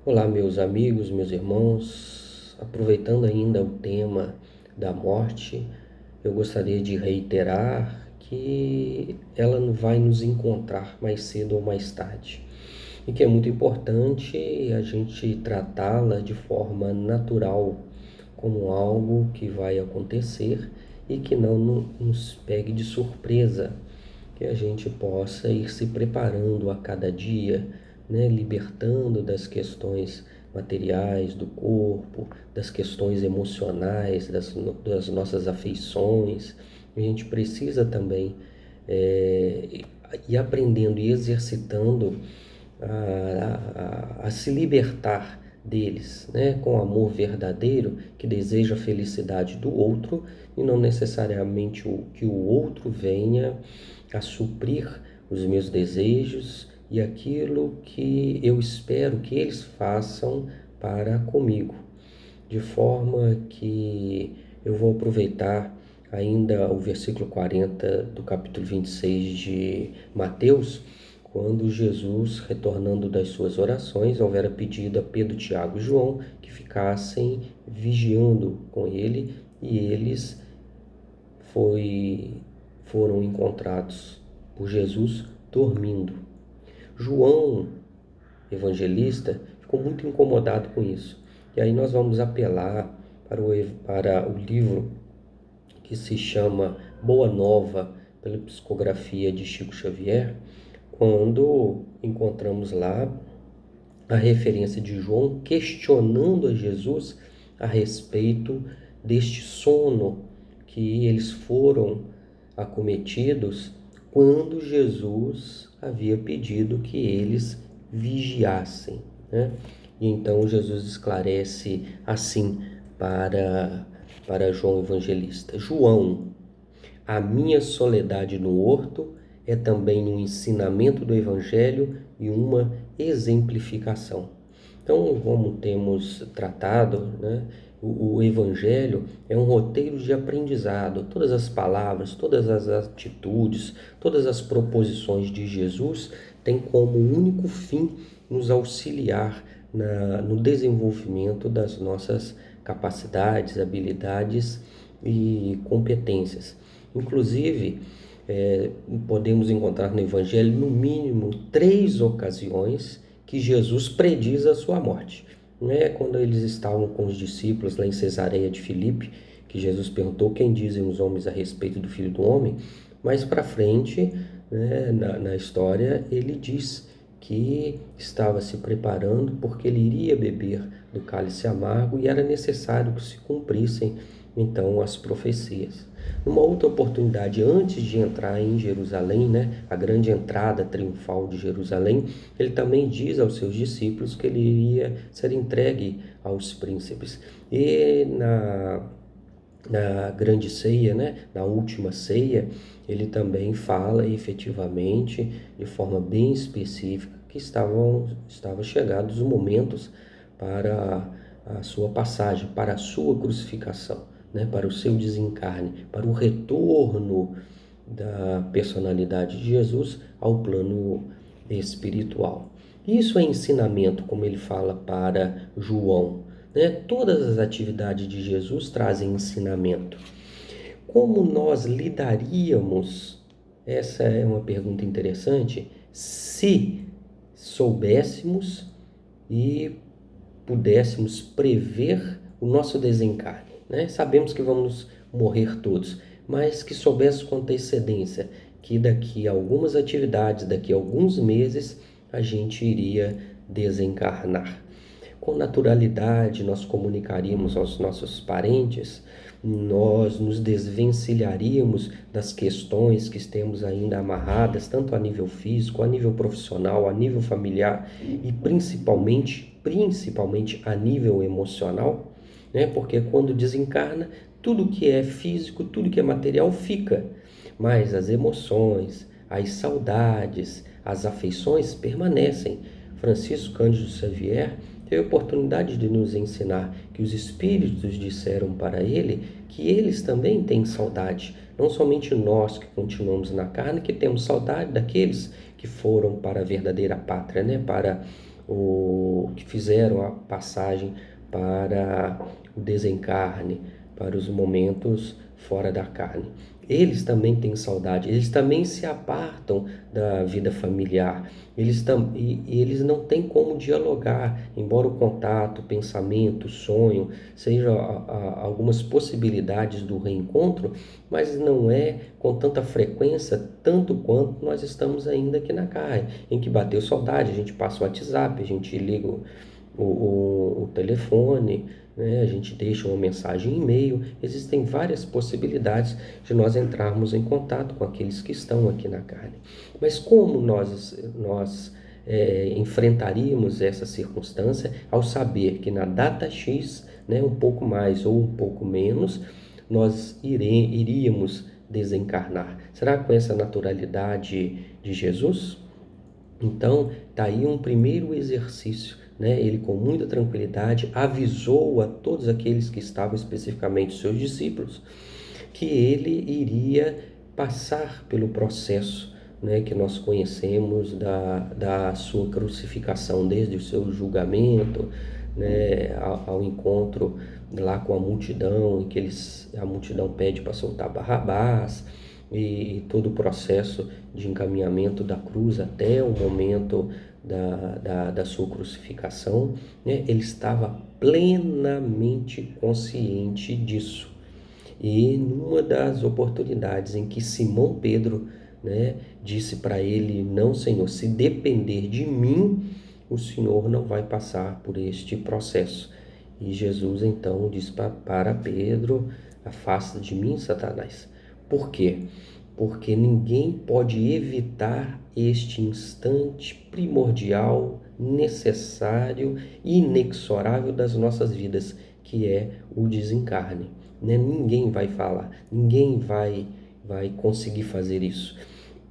Olá, meus amigos, meus irmãos. Aproveitando ainda o tema da morte, eu gostaria de reiterar que ela vai nos encontrar mais cedo ou mais tarde e que é muito importante a gente tratá-la de forma natural, como algo que vai acontecer e que não nos pegue de surpresa, que a gente possa ir se preparando a cada dia, né, libertando das questões materiais do corpo, das questões emocionais, das nossas afeições. A gente precisa também ir aprendendo e exercitando a se libertar deles, né, com amor verdadeiro que deseja a felicidade do outro e não necessariamente que o outro venha a suprir os meus desejos e aquilo que eu espero que eles façam para comigo. De forma que eu vou aproveitar ainda o versículo 40 do capítulo 26 de Mateus, quando Jesus, retornando das suas orações, houvera pedido a Pedro, Tiago e João que ficassem vigiando com ele, e eles foram encontrados por Jesus dormindo. João, evangelista, ficou muito incomodado com isso. E aí nós vamos apelar para o livro que se chama Boa Nova, pela psicografia de Chico Xavier, quando encontramos lá a referência de João questionando a Jesus a respeito deste sono que eles foram acometidos quando Jesus havia pedido que eles vigiassem, né? E então Jesus esclarece assim para João Evangelista: João, a minha soledade no horto é também um ensinamento do Evangelho e uma exemplificação. Então, como temos tratado, né, o Evangelho é um roteiro de aprendizado. Todas as palavras, todas as atitudes, todas as proposições de Jesus têm como único fim nos auxiliar no desenvolvimento das nossas capacidades, habilidades e competências. Inclusive, podemos encontrar no Evangelho, no mínimo, 3 ocasiões que Jesus prediz a sua morte. Não é quando eles estavam com os discípulos lá em Cesareia de Filipe, que Jesus perguntou quem dizem os homens a respeito do Filho do Homem, mas para frente, né, na história, ele diz que estava se preparando porque ele iria beber do cálice amargo e era necessário que se cumprissem então as profecias. Numa outra oportunidade, antes de entrar em Jerusalém, né, a grande entrada triunfal de Jerusalém, ele também diz aos seus discípulos que ele iria ser entregue aos príncipes. E na grande ceia, né, na última ceia, ele também fala efetivamente, de forma bem específica, que estavam chegados os momentos para a sua passagem, para a sua crucificação, né, para o seu desencarne, para o retorno da personalidade de Jesus ao plano espiritual. Isso é ensinamento, como ele fala para João, né? Todas as atividades de Jesus trazem ensinamento. Como nós lidaríamos, essa é uma pergunta interessante, se soubéssemos e pudéssemos prever o nosso desencarne, né? Sabemos que vamos morrer todos, mas que soubéssemos com antecedência que daqui a algumas atividades, daqui a alguns meses, a gente iria desencarnar. Com naturalidade, nós comunicaríamos aos nossos parentes, nós nos desvencilharíamos das questões que temos ainda amarradas, tanto a nível físico, a nível profissional, a nível familiar e principalmente a nível emocional, né? Porque quando desencarna, tudo que é físico, tudo que é material fica, mas as emoções, as saudades, as afeições permanecem. Francisco Cândido Xavier teve a oportunidade de nos ensinar que os espíritos disseram para ele que eles também têm saudade, não somente nós que continuamos na carne, que temos saudade daqueles que foram para a verdadeira pátria, né? Para que fizeram a passagem para o desencarne, para os momentos fora da carne. Eles também têm saudade, eles também se apartam da vida familiar, e eles não têm como dialogar, embora o contato, o pensamento, o sonho sejam algumas possibilidades do reencontro, mas não é com tanta frequência, tanto quanto nós estamos ainda aqui na carne, em que bateu saudade, a gente passa o WhatsApp, a gente liga o telefone, né? A gente deixa uma mensagem, e-mail. Existem várias possibilidades de nós entrarmos em contato com aqueles que estão aqui na carne. Mas como nós enfrentaríamos essa circunstância ao saber que na data X, né, um pouco mais ou um pouco menos, nós iríamos desencarnar? Será com essa naturalidade de Jesus? Então, está aí um primeiro exercício, né? Ele, com muita tranquilidade, avisou a todos aqueles que estavam, especificamente seus discípulos, que ele iria passar pelo processo, né, que nós conhecemos da sua crucificação, desde o seu julgamento, né, ao encontro lá com a multidão, em que a multidão pede para soltar Barrabás, e todo o processo de encaminhamento da cruz até o momento da sua crucificação, né? Ele estava plenamente consciente disso. E numa das oportunidades em que Simão Pedro, né, disse para ele: não, Senhor, se depender de mim, o Senhor não vai passar por este processo. E Jesus então disse para Pedro: afasta de mim, Satanás. Por quê? Porque ninguém pode evitar este instante primordial, necessário e inexorável das nossas vidas, que é o desencarne, né? Ninguém vai falar, ninguém vai conseguir fazer isso.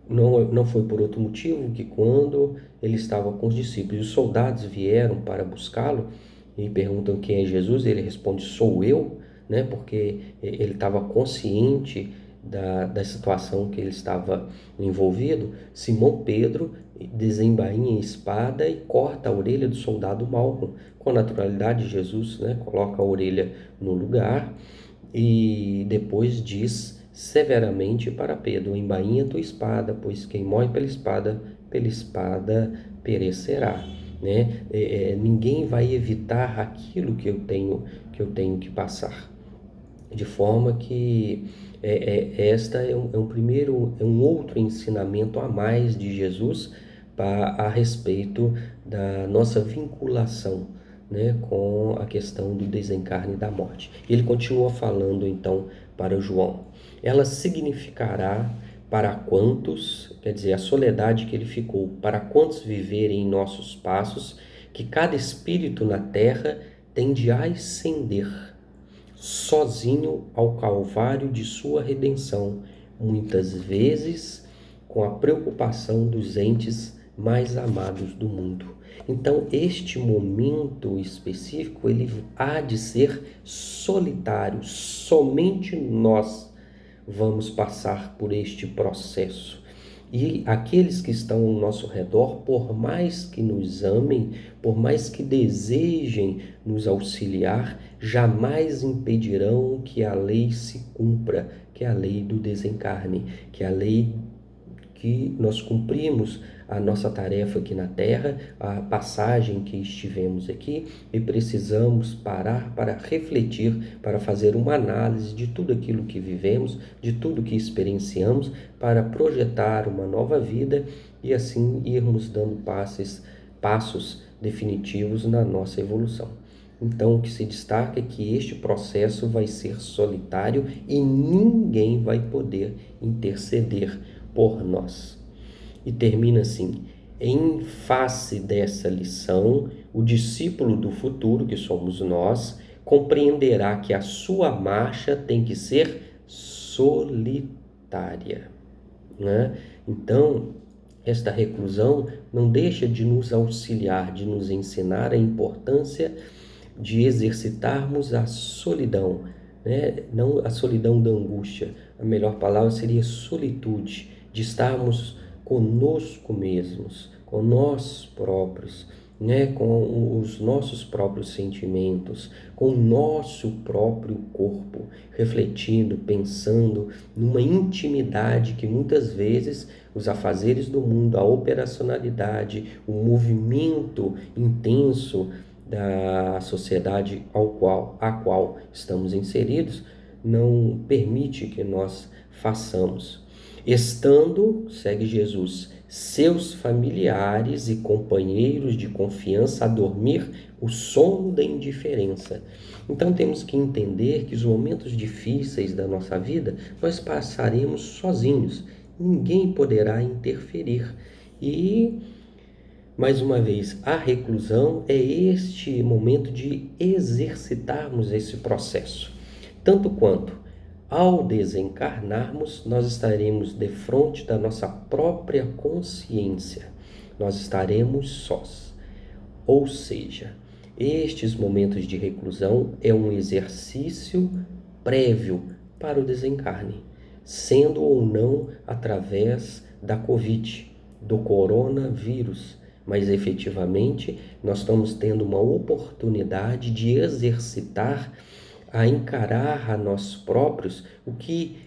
Não foi por outro motivo que, quando ele estava com os discípulos, os soldados vieram para buscá-lo e perguntam quem é Jesus, ele responde: sou eu, né? Porque ele estava consciente da situação que ele estava envolvido. Simão Pedro desembainha a espada e corta a orelha do soldado Malco. Com a naturalidade de Jesus, né? Coloca a orelha no lugar e depois diz severamente para Pedro: embainha tua espada, pois quem morre pela espada perecerá. Né? Ninguém vai evitar aquilo que eu tenho que passar. De forma que esta é um outro ensinamento a mais de Jesus a respeito da nossa vinculação, né, com a questão do desencarne e da morte. Ele continua falando então para João: ela significará para quantos, quer dizer, a soledade que ele ficou, para quantos viverem em nossos passos, que cada espírito na terra tem de ascender sozinho ao calvário de sua redenção, muitas vezes com a preocupação dos entes mais amados do mundo. Então, este momento específico, ele há de ser solitário, somente nós vamos passar por este processo. E aqueles que estão ao nosso redor, por mais que nos amem, por mais que desejem nos auxiliar, jamais impedirão que a lei se cumpra, que é a lei do desencarne, que é a lei que nós cumprimos a nossa tarefa aqui na Terra, a passagem que estivemos aqui, e precisamos parar para refletir, para fazer uma análise de tudo aquilo que vivemos, de tudo que experienciamos, para projetar uma nova vida e assim irmos dando passos definitivos na nossa evolução. Então, o que se destaca é que este processo vai ser solitário e ninguém vai poder interceder por nós. E termina assim: em face dessa lição, o discípulo do futuro, que somos nós, compreenderá que a sua marcha tem que ser solitária, né? Então, esta reclusão não deixa de nos auxiliar, de nos ensinar a importância de exercitarmos a solidão, né? Não a solidão da angústia, a melhor palavra seria solitude, de estarmos conosco mesmos, com nós próprios, né, com os nossos próprios sentimentos, com o nosso próprio corpo, refletindo, pensando numa intimidade que muitas vezes os afazeres do mundo, a operacionalidade, o movimento intenso da sociedade a qual estamos inseridos, não permite que nós façamos. Estando, segue Jesus, seus familiares e companheiros de confiança a dormir o sono da indiferença. Então temos que entender que os momentos difíceis da nossa vida nós passaremos sozinhos. Ninguém poderá interferir. E, mais uma vez, a reclusão é este momento de exercitarmos esse processo. Tanto quanto ao desencarnarmos, nós estaremos defronte da nossa própria consciência. Nós estaremos sós. Ou seja, estes momentos de reclusão é um exercício prévio para o desencarne, sendo ou não através da Covid, do coronavírus, mas efetivamente nós estamos tendo uma oportunidade de exercitar, a encarar a nós próprios o que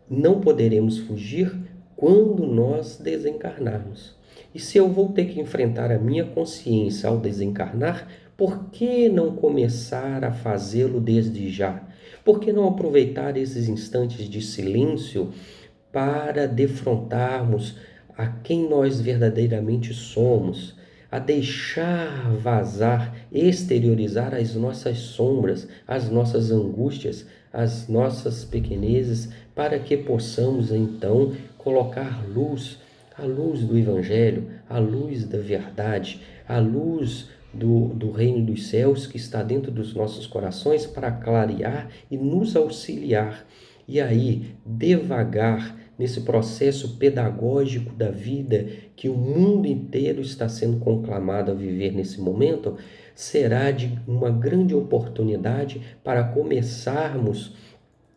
não poderemos fugir quando nós desencarnarmos. E se eu vou ter que enfrentar a minha consciência ao desencarnar, por que não começar a fazê-lo desde já? Por que não aproveitar esses instantes de silêncio para defrontarmos a quem nós verdadeiramente somos, a deixar vazar, exteriorizar as nossas sombras, as nossas angústias, as nossas pequenezes, para que possamos então colocar luz, a luz do Evangelho, a luz da verdade, a luz do reino dos céus que está dentro dos nossos corações para clarear e nos auxiliar. E aí, devagar, nesse processo pedagógico da vida que o mundo inteiro está sendo conclamado a viver nesse momento, será de uma grande oportunidade para começarmos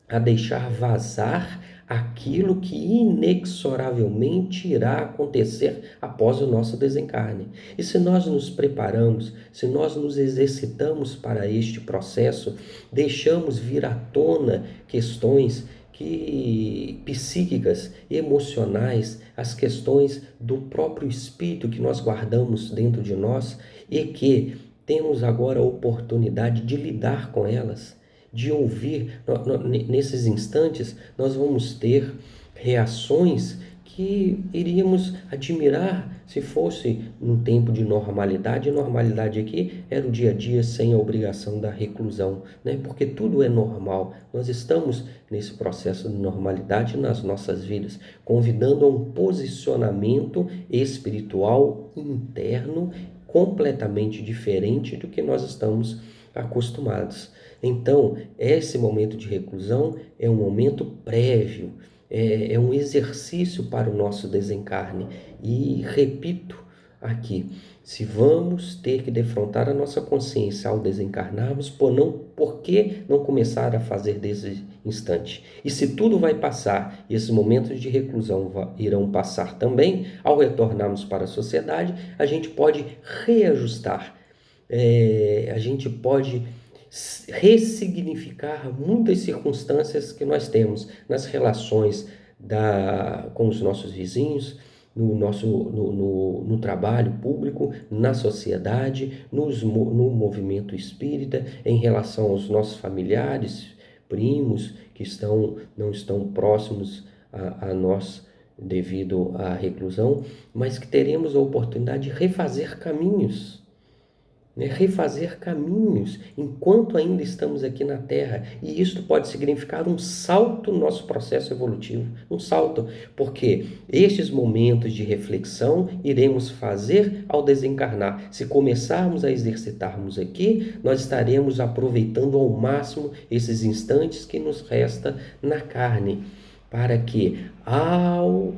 a deixar vazar aquilo que inexoravelmente irá acontecer após o nosso desencarne. E se nós nos preparamos, se nós nos exercitamos para este processo, deixamos vir à tona questões psíquicas, emocionais, as questões do próprio espírito que nós guardamos dentro de nós e que temos agora a oportunidade de lidar com elas, de ouvir. Nesses instantes nós vamos ter reações que iríamos admirar se fosse num tempo de normalidade. Normalidade aqui era o dia a dia sem a obrigação da reclusão, né? Porque tudo é normal. Nós estamos nesse processo de normalidade nas nossas vidas, convidando a um posicionamento espiritual interno completamente diferente do que nós estamos acostumados. Então, esse momento de reclusão é um momento prévio, é um exercício para o nosso desencarne. E repito aqui, se vamos ter que defrontar a nossa consciência ao desencarnarmos, por que não começar a fazer desse instante? E se tudo vai passar, e esses momentos de reclusão irão passar também, ao retornarmos para a sociedade, a gente pode reajustar, a gente pode ressignificar muitas circunstâncias que nós temos nas relações com os nossos vizinhos, no trabalho público, na sociedade, no movimento espírita, em relação aos nossos familiares, primos que não estão próximos a nós devido à reclusão, mas que teremos a oportunidade de refazer caminhos, né? Refazer caminhos enquanto ainda estamos aqui na Terra. E isto pode significar um salto no nosso processo evolutivo, um salto, porque estes momentos de reflexão iremos fazer ao desencarnar. Se começarmos a exercitarmos aqui, nós estaremos aproveitando ao máximo esses instantes que nos resta na carne, para que ao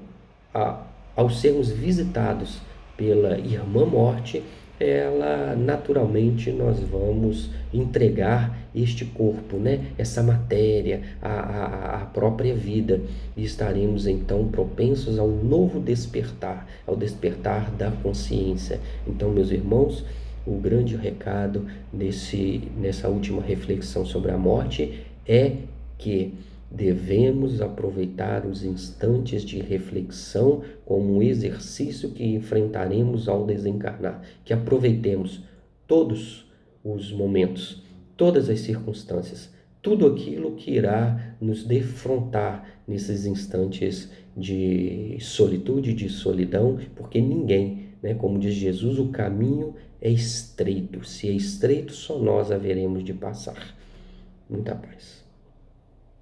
sermos visitados pela irmã morte, ela naturalmente nós vamos entregar este corpo, né? Essa matéria, a própria vida, e estaremos então propensos a um novo despertar, ao despertar da consciência. Então, meus irmãos, o grande recado nessa última reflexão sobre a morte é que devemos aproveitar os instantes de reflexão como um exercício que enfrentaremos ao desencarnar. Que aproveitemos todos os momentos, todas as circunstâncias, tudo aquilo que irá nos defrontar nesses instantes de solitude, de solidão, porque ninguém, né, como diz Jesus, o caminho é estreito. Se é estreito, só nós haveremos de passar. Muita paz.